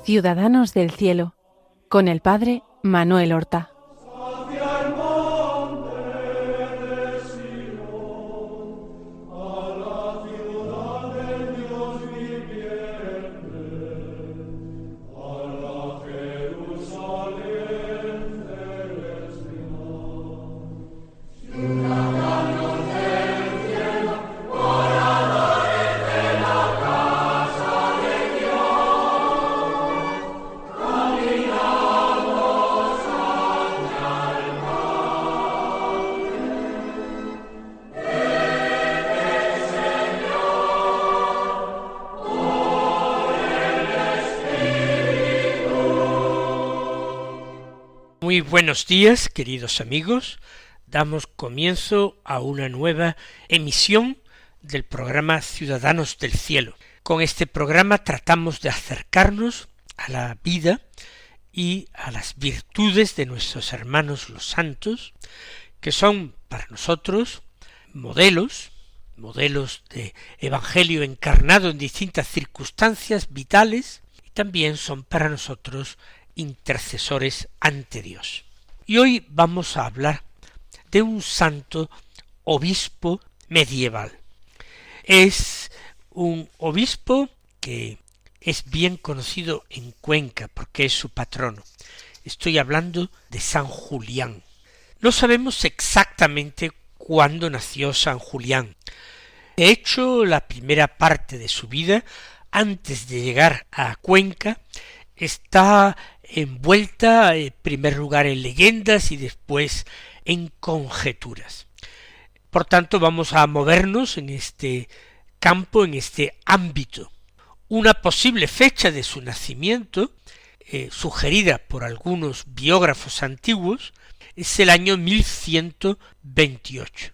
Ciudadanos del Cielo, con el Padre Manuel Horta. Muy buenos días, queridos amigos. Damos comienzo a una nueva emisión del programa Ciudadanos del Cielo. Con este programa tratamos de acercarnos a la vida y a las virtudes de nuestros hermanos los santos, que son para nosotros modelos de evangelio encarnado en distintas circunstancias vitales, y también son para nosotros intercesores ante Dios. Y hoy vamos a hablar de un santo obispo medieval. Es un obispo que es bien conocido en Cuenca porque es su patrono. Estoy hablando de San Julián. No sabemos exactamente cuándo nació San Julián. De hecho, la primera parte de su vida, antes de llegar a Cuenca, está envuelta en primer lugar en leyendas y después en conjeturas. Por tanto, vamos a movernos en este campo, en este ámbito. Una posible fecha de su nacimiento, sugerida por algunos biógrafos antiguos, es el año 1128,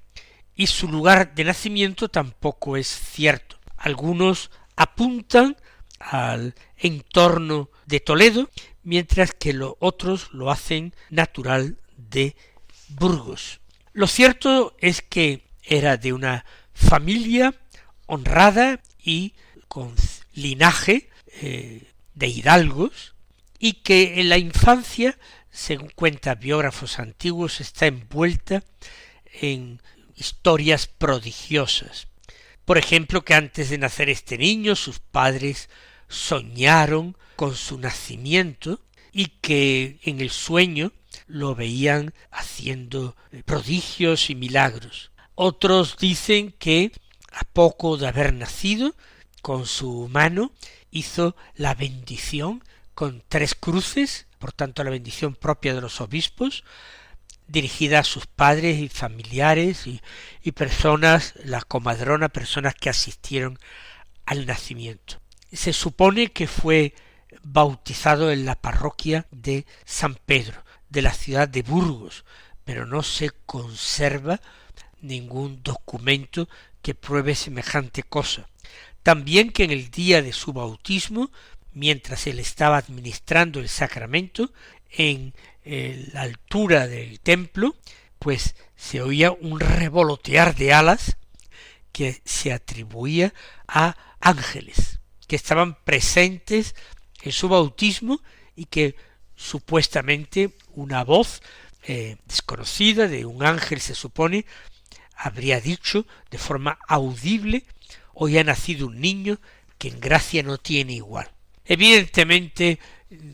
y su lugar de nacimiento tampoco es cierto. Algunos apuntan al entorno de Toledo, mientras que los otros lo hacen natural de Burgos. Lo cierto es que era de una familia honrada y con linaje de hidalgos, y que en la infancia, según cuentan biógrafos antiguos, está envuelta en historias prodigiosas. Por ejemplo, que antes de nacer este niño, sus padres soñaron con su nacimiento y que en el sueño lo veían haciendo prodigios y milagros. Otros dicen que a poco de haber nacido, con su mano hizo la bendición con 3 cruces, por tanto la bendición propia de los obispos, dirigida a sus padres y familiares y personas, la comadrona, personas que asistieron al nacimiento. Se supone que fue bautizado en la parroquia de San Pedro, de la ciudad de Burgos, pero no se conserva ningún documento que pruebe semejante cosa. También que en el día de su bautismo, mientras él estaba administrando el sacramento, en la altura del templo, pues se oía un revolotear de alas que se atribuía a ángeles que estaban presentes en su bautismo y que supuestamente una voz desconocida de un ángel, se supone, habría dicho de forma audible: hoy ha nacido un niño que en gracia no tiene igual. Evidentemente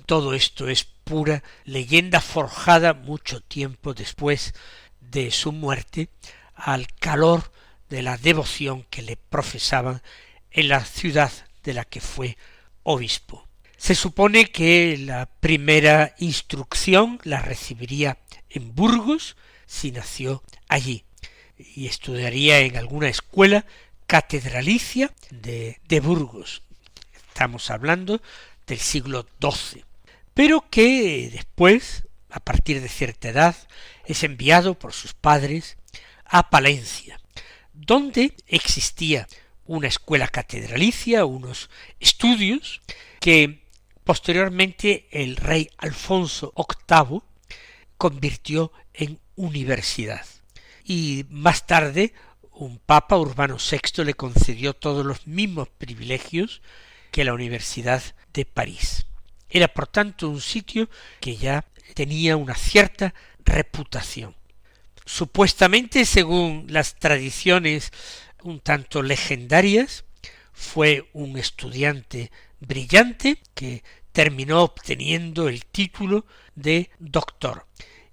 todo esto es pura leyenda forjada mucho tiempo después de su muerte, al calor de la devoción que le profesaban en la ciudad de la que fue obispo. Se supone que la primera instrucción la recibiría en Burgos, si nació allí, y estudiaría en alguna escuela catedralicia de Burgos. Estamos hablando del siglo XII, pero que después, a partir de cierta edad, es enviado por sus padres a Palencia, donde existía una escuela catedralicia, unos estudios que posteriormente el rey Alfonso VIII convirtió en universidad. Y más tarde un papa, Urbano VI, le concedió todos los mismos privilegios que la Universidad de París. Era por tanto un sitio que ya tenía una cierta reputación. Supuestamente, según las tradiciones un tanto legendarias, fue un estudiante brillante que terminó obteniendo el título de doctor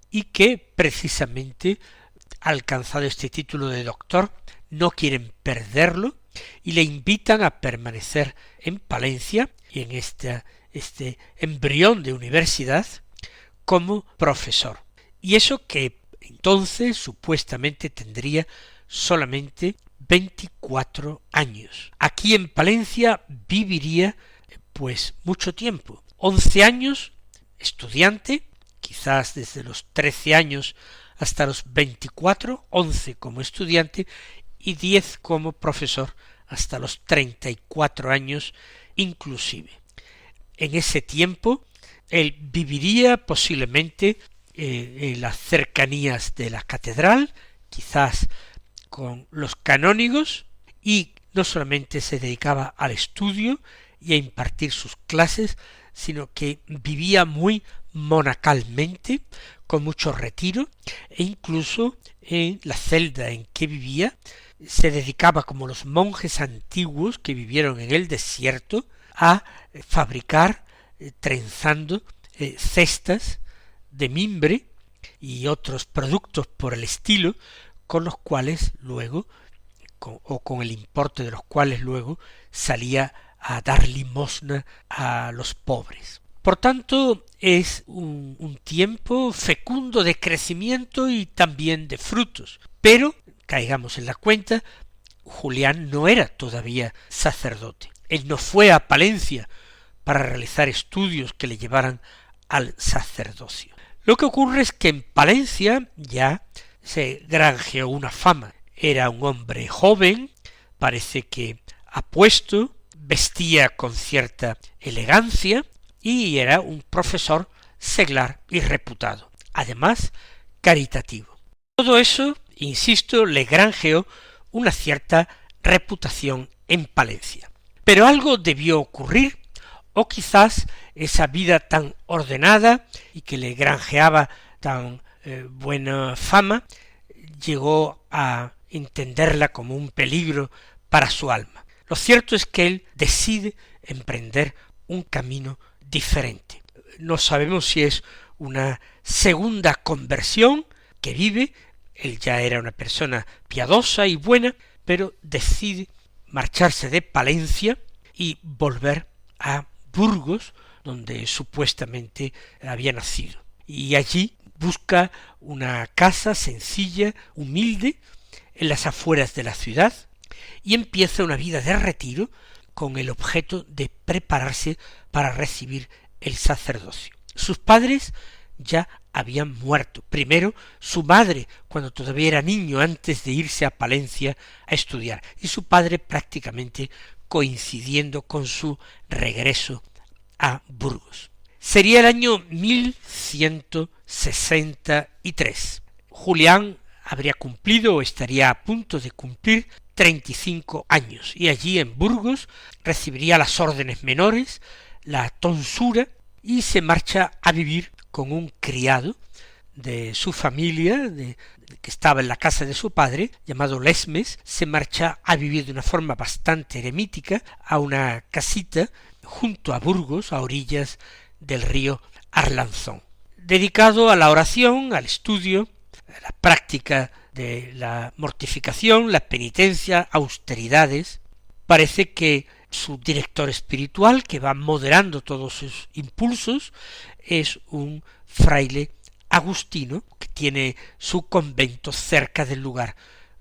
y que precisamente, alcanzado este título de doctor, no quieren perderlo y le invitan a permanecer en Palencia y en este embrión de universidad como profesor. Y eso que entonces supuestamente tendría solamente 24 años. Aquí en Palencia viviría pues mucho tiempo. 11 años estudiante, quizás desde los 13 años hasta los 24, 11 como estudiante y 10 como profesor hasta los 34 años inclusive. En ese tiempo él viviría posiblemente en las cercanías de la catedral, quizás con los canónigos, y no solamente se dedicaba al estudio y a impartir sus clases, sino que vivía muy monacalmente, con mucho retiro, e incluso en la celda en que vivía se dedicaba, como los monjes antiguos que vivieron en el desierto, a fabricar, trenzando cestas de mimbre y otros productos por el estilo, con los cuales luego, con el importe de los cuales luego salía a dar limosna a los pobres. Por tanto, es un tiempo fecundo de crecimiento y también de frutos. Pero, caigamos en la cuenta, Julián no era todavía sacerdote. Él no fue a Palencia para realizar estudios que le llevaran al sacerdocio. Lo que ocurre es que en Palencia ya se granjeó una fama. Era un hombre joven, parece que apuesto, vestía con cierta elegancia y era un profesor seglar y reputado, además caritativo. Todo eso, insisto, le granjeó una cierta reputación en Palencia. Pero algo debió ocurrir, o quizás esa vida tan ordenada y que le granjeaba tan buena fama, llegó a entenderla como un peligro para su alma. Lo cierto es que él decide emprender un camino diferente. No sabemos si es una segunda conversión que vive, él ya era una persona piadosa y buena, pero decide marcharse de Palencia y volver a Burgos, donde supuestamente había nacido. Y allí busca una casa sencilla, humilde, en las afueras de la ciudad, y empieza una vida de retiro con el objeto de prepararse para recibir el sacerdocio. Sus padres ya habían muerto. Primero su madre, cuando todavía era niño, antes de irse a Palencia a estudiar, y su padre prácticamente coincidiendo con su regreso a Burgos. Sería el año 1163. Julián habría cumplido o estaría a punto de cumplir 35 años, y allí en Burgos recibiría las órdenes menores, la tonsura, y se marcha a vivir con un criado de su familia, que estaba en la casa de su padre, llamado Lesmes. Se marcha a vivir de una forma bastante eremítica a una casita junto a Burgos, a orillas del río Arlanzón, dedicado a la oración, al estudio, a la práctica de la mortificación, la penitencia, austeridades. Parece que su director espiritual, que va moderando todos sus impulsos, es un fraile agustino que tiene su convento cerca del lugar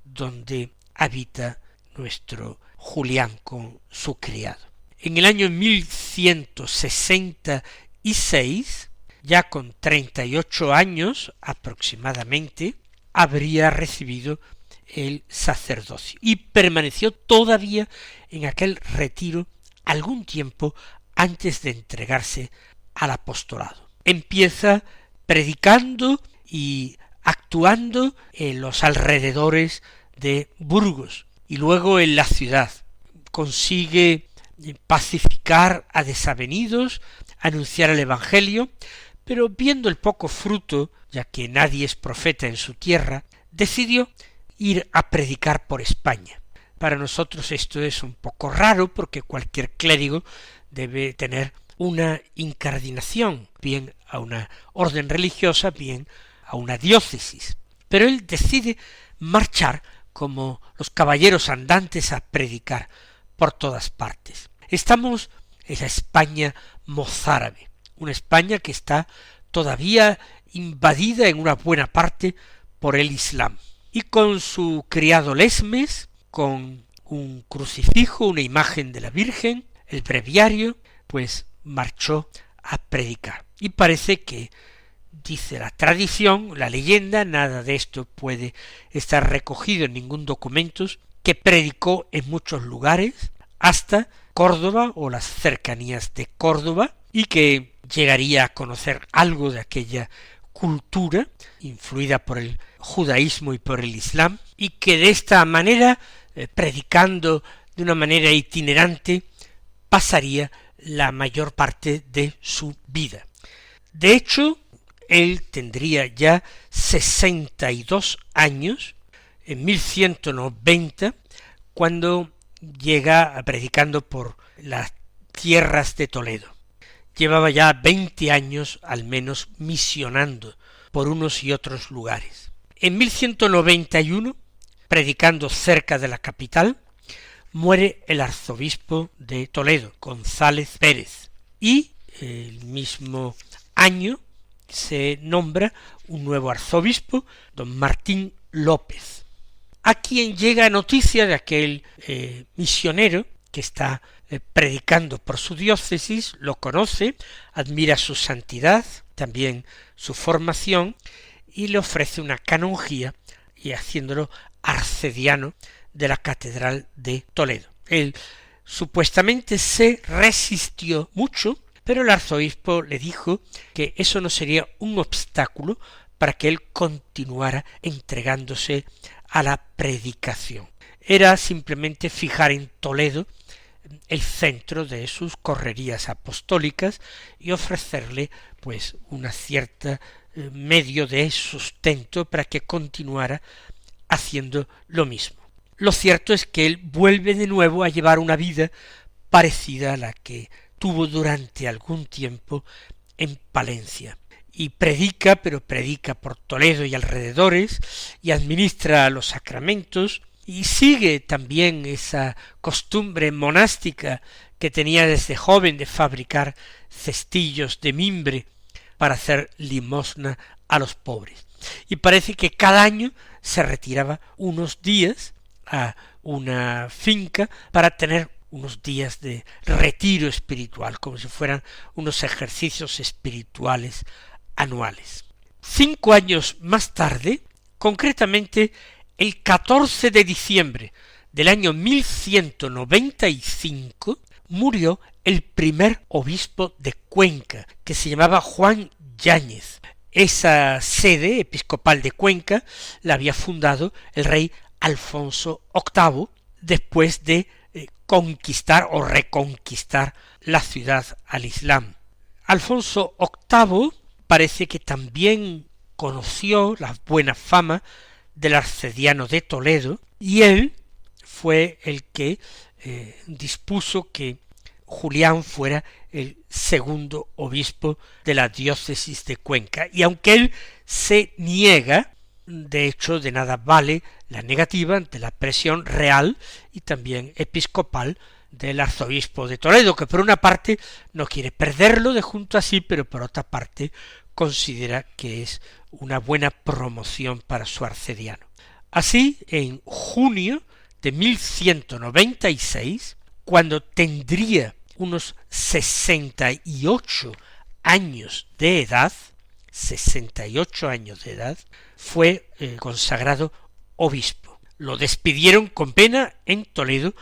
donde habita nuestro Julián con su criado. En el año 1166, ya con 38 años aproximadamente, habría recibido el sacerdocio y permaneció todavía en aquel retiro algún tiempo antes de entregarse al apostolado. Empieza predicando y actuando en los alrededores de Burgos y luego en la ciudad. Consigue pacificar a desavenidos, anunciar el Evangelio, pero viendo el poco fruto, ya que nadie es profeta en su tierra, decidió ir a predicar por España. Para nosotros esto es un poco raro porque cualquier clérigo debe tener una incardinación, bien a una orden religiosa, bien a una diócesis. Pero él decide marchar como los caballeros andantes a predicar por todas partes. Estamos en la España mozárabe, una España que está todavía invadida en una buena parte por el Islam. Y con su criado Lesmes, con un crucifijo, una imagen de la Virgen, el breviario, pues marchó a predicar. Y parece que, dice la tradición, la leyenda, nada de esto puede estar recogido en ningún documento, que predicó en muchos lugares, hasta Córdoba o las cercanías de Córdoba, y que llegaría a conocer algo de aquella cultura, influida por el judaísmo y por el islam, y que de esta manera, predicando de una manera itinerante, pasaría la mayor parte de su vida. De hecho, él tendría ya 62 años, en 1190, cuando llega predicando por las tierras de Toledo. Llevaba ya 20 años al menos misionando por unos y otros lugares. En 1191, predicando cerca de la capital, muere el arzobispo de Toledo, González Pérez, y el mismo año se nombra un nuevo arzobispo, don Martín López, a quien llega noticia de aquel misionero que está predicando por su diócesis, lo conoce, admira su santidad, también su formación, y le ofrece una canonjía y haciéndolo arcediano de la catedral de Toledo. Él supuestamente se resistió mucho, pero el arzobispo le dijo que eso no sería un obstáculo para que él continuara entregándose a la predicación. Era simplemente fijar en Toledo el centro de sus correrías apostólicas y ofrecerle pues una cierta medio de sustento para que continuara haciendo lo mismo. Lo cierto es que él vuelve de nuevo a llevar una vida parecida a la que tuvo durante algún tiempo en Palencia. Y predica, pero predica por Toledo y alrededores, y administra los sacramentos, y sigue también esa costumbre monástica que tenía desde joven de fabricar cestillos de mimbre para hacer limosna a los pobres. Y parece que cada año se retiraba unos días a una finca para tener unos días de retiro espiritual, como si fueran unos ejercicios espirituales anuales. 5 años más tarde, concretamente el 14 de diciembre del año 1195, murió el primer obispo de Cuenca, que se llamaba Juan Yáñez. Esa sede episcopal de Cuenca la había fundado el rey Alfonso VIII después de conquistar o reconquistar la ciudad al Islam. Alfonso VIII parece que también conoció la buena fama del arcediano de Toledo, y él fue el que dispuso que Julián fuera el segundo obispo de la diócesis de Cuenca, y aunque él se niega, de hecho de nada vale la negativa ante la presión real y también episcopal del arzobispo de Toledo, que por una parte no quiere perderlo de junto a sí, pero por otra parte considera que es una buena promoción para su arcediano. Así, en junio de 1196, cuando tendría unos 68 años de edad, fue consagrado obispo. Lo despidieron con pena en Toledo,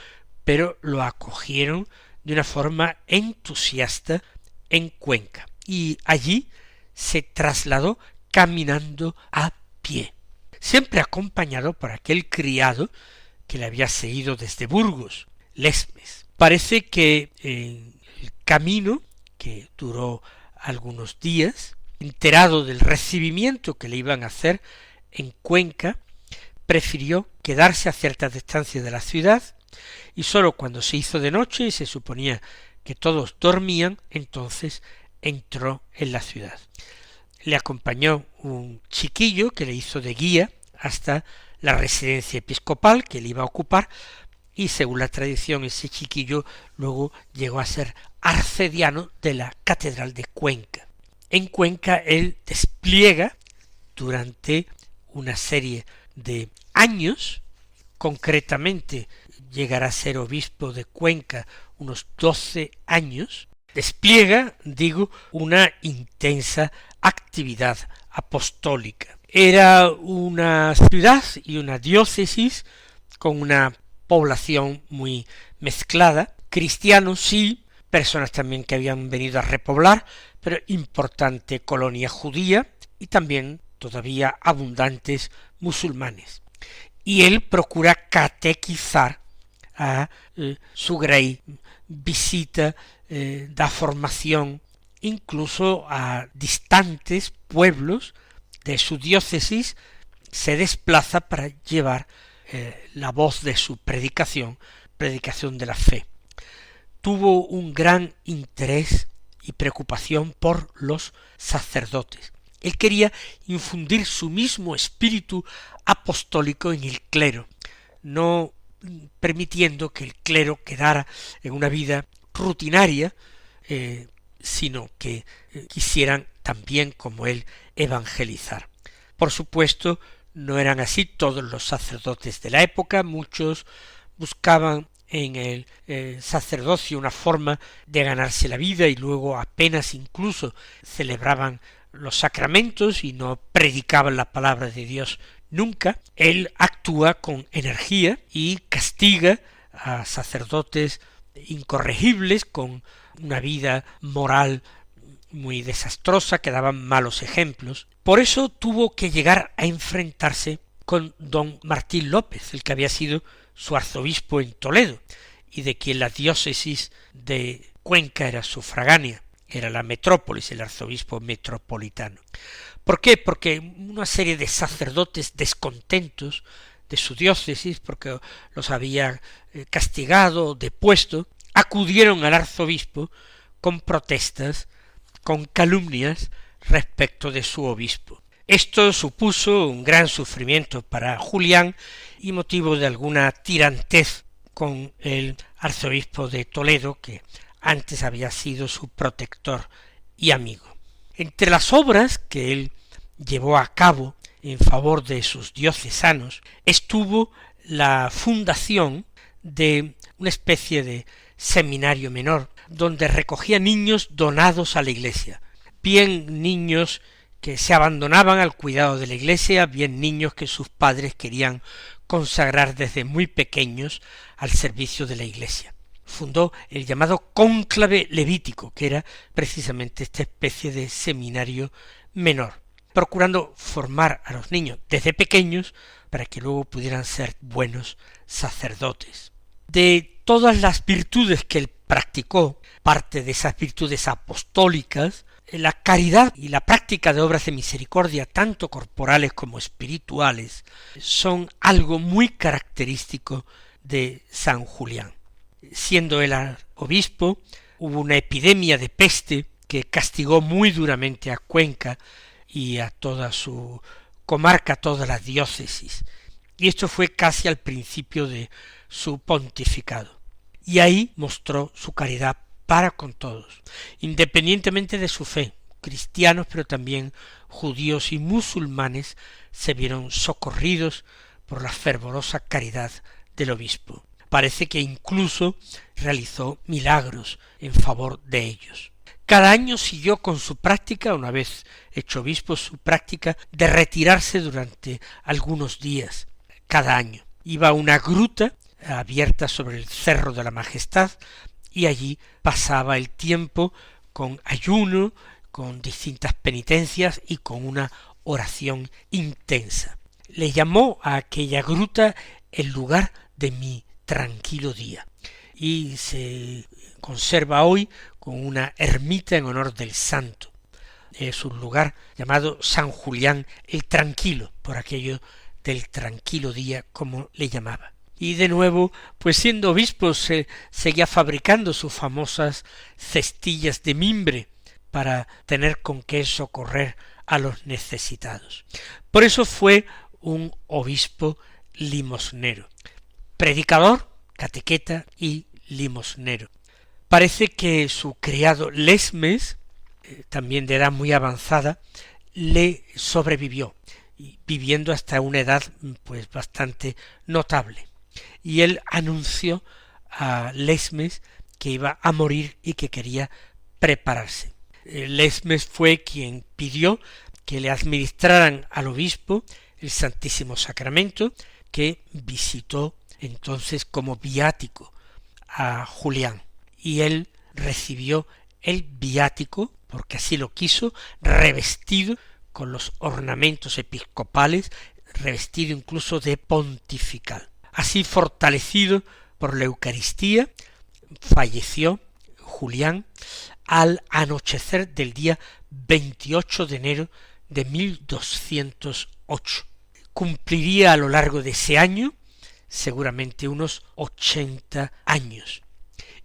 pero lo acogieron de una forma entusiasta en Cuenca, y allí se trasladó caminando a pie, siempre acompañado por aquel criado que le había seguido desde Burgos, Lesmes. Parece que en el camino que duró algunos días. Enterado del recibimiento que le iban a hacer en Cuenca, prefirió quedarse a cierta distancia de la ciudad, y sólo cuando se hizo de noche y se suponía que todos dormían, entonces entró en la ciudad. Le acompañó un chiquillo que le hizo de guía hasta la residencia episcopal que él iba a ocupar, y según la tradición ese chiquillo luego llegó a ser arcediano de la catedral de Cuenca. En Cuenca él despliega durante una serie de años, concretamente llegará a ser obispo de Cuenca unos 12 años, despliega, una intensa actividad apostólica. Era una ciudad y una diócesis con una población muy mezclada, cristianos sí, personas también que habían venido a repoblar, pero importante colonia judía y también todavía abundantes musulmanes. Y él procura catequizar a su grey, visita, da formación incluso a distantes pueblos de su diócesis, se desplaza para llevar la voz de su predicación de la fe. Tuvo un gran interés y preocupación por los sacerdotes. Él quería infundir su mismo espíritu apostólico en el clero, no permitiendo que el clero quedara en una vida rutinaria, sino que quisieran también, como él, evangelizar. Por supuesto, no eran así todos los sacerdotes de la época, muchos buscaban en el sacerdocio una forma de ganarse la vida y luego apenas incluso celebraban los sacramentos y no predicaban la palabra de Dios nunca. Él actúa con energía y castiga a sacerdotes incorregibles con una vida moral muy desastrosa, que daban malos ejemplos. Por eso tuvo que llegar a enfrentarse con don Martín López, el que había sido su arzobispo en Toledo, y de quien la diócesis de Cuenca era sufragánea, era la metrópolis, el arzobispo metropolitano. ¿Por qué? Porque una serie de sacerdotes descontentos de su diócesis, porque los había castigado, depuesto, acudieron al arzobispo con protestas, con calumnias respecto de su obispo. Esto supuso un gran sufrimiento para Julián y motivo de alguna tirantez con el arzobispo de Toledo, que antes había sido su protector y amigo. Entre las obras que él llevó a cabo en favor de sus diocesanos estuvo la fundación de una especie de seminario menor, donde recogía niños donados a la Iglesia, bien niños que se abandonaban al cuidado de la Iglesia, bien niños que sus padres querían consagrar desde muy pequeños al servicio de la Iglesia. Fundó el llamado cónclave levítico, que era precisamente esta especie de seminario menor, procurando formar a los niños desde pequeños para que luego pudieran ser buenos sacerdotes. De todas las virtudes que él practicó, parte de esas virtudes apostólicas, la caridad y la práctica de obras de misericordia, tanto corporales como espirituales, son algo muy característico de San Julián. Siendo él obispo, hubo una epidemia de peste que castigó muy duramente a Cuenca y a toda su comarca, toda la diócesis, y esto fue casi al principio de su pontificado. Y ahí mostró su caridad para con todos, independientemente de su fe. Cristianos, pero también judíos y musulmanes se vieron socorridos por la fervorosa caridad del obispo. Parece que incluso realizó milagros en favor de ellos. Cada año siguió con su práctica, una vez hecho obispo, su práctica de retirarse durante algunos días, cada año. Iba a una gruta abierta sobre el Cerro de la Majestad, y allí pasaba el tiempo con ayuno, con distintas penitencias y con una oración intensa. Le llamó a aquella gruta el lugar de mi tranquilo día, y se conserva hoy con una ermita en honor del santo. Es un lugar llamado San Julián el Tranquilo, por aquello del tranquilo día, como le llamaba. Y de nuevo, pues siendo obispo, se seguía fabricando sus famosas cestillas de mimbre para tener con qué socorrer a los necesitados. Por eso fue un obispo limosnero, predicador, catequeta y limosnero. Parece que su criado Lesmes, también de edad muy avanzada, le sobrevivió, viviendo hasta una edad pues bastante notable. Y él anunció a Lesmes que iba a morir y que quería prepararse. Lesmes fue quien pidió que le administraran al obispo el Santísimo Sacramento, que visitó entonces como viático a Julián, y él recibió el viático, porque así lo quiso, revestido con los ornamentos episcopales, revestido incluso de pontifical. Así fortalecido por la Eucaristía, falleció Julián al anochecer del día 28 de enero de 1208. Cumpliría a lo largo de ese año seguramente unos 80 años.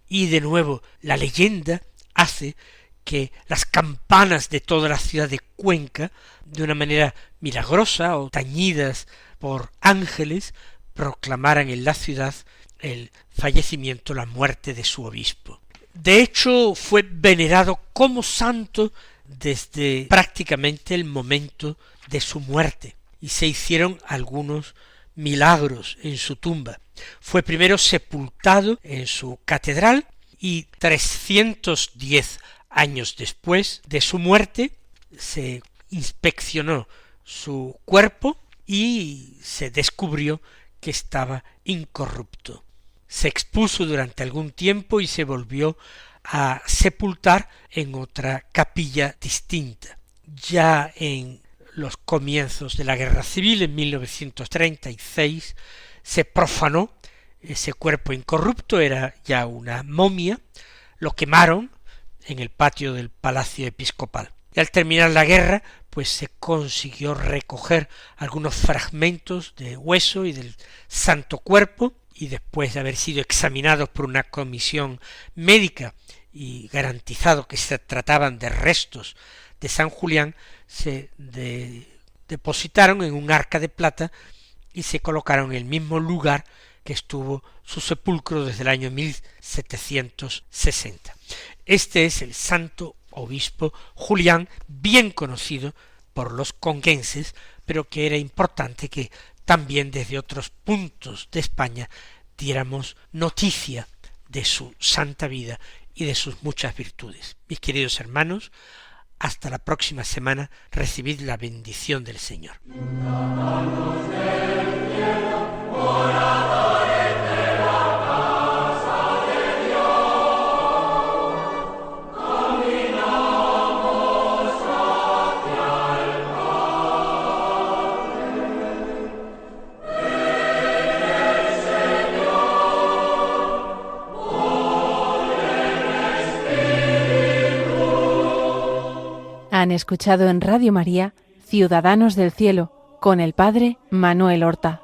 Y de nuevo la leyenda hace que las campanas de toda la ciudad de Cuenca, de una manera milagrosa o tañidas por ángeles, proclamaran en la ciudad el fallecimiento, la muerte de su obispo. De hecho, fue venerado como santo desde prácticamente el momento de su muerte, y se hicieron algunos milagros en su tumba. Fue primero sepultado en su catedral, y 310 años después de su muerte se inspeccionó su cuerpo y se descubrió que estaba incorrupto. Se expuso durante algún tiempo y se volvió a sepultar en otra capilla distinta. Ya en los comienzos de la Guerra Civil, en 1936, se profanó ese cuerpo incorrupto, era ya una momia, lo quemaron en el patio del Palacio Episcopal. Y al terminar la guerra, pues se consiguió recoger algunos fragmentos de hueso y del santo cuerpo, y después de haber sido examinados por una comisión médica y garantizado que se trataban de restos de San Julián, se depositaron en un arca de plata y se colocaron en el mismo lugar que estuvo su sepulcro desde el año 1760. Este es el santo obispo Julián, bien conocido por los conquenses, pero que era importante que también desde otros puntos de España diéramos noticia de su santa vida y de sus muchas virtudes. Mis queridos hermanos, hasta la próxima semana, recibid la bendición del Señor. Han escuchado en Radio María Ciudadanos del Cielo con el Padre Manuel Horta.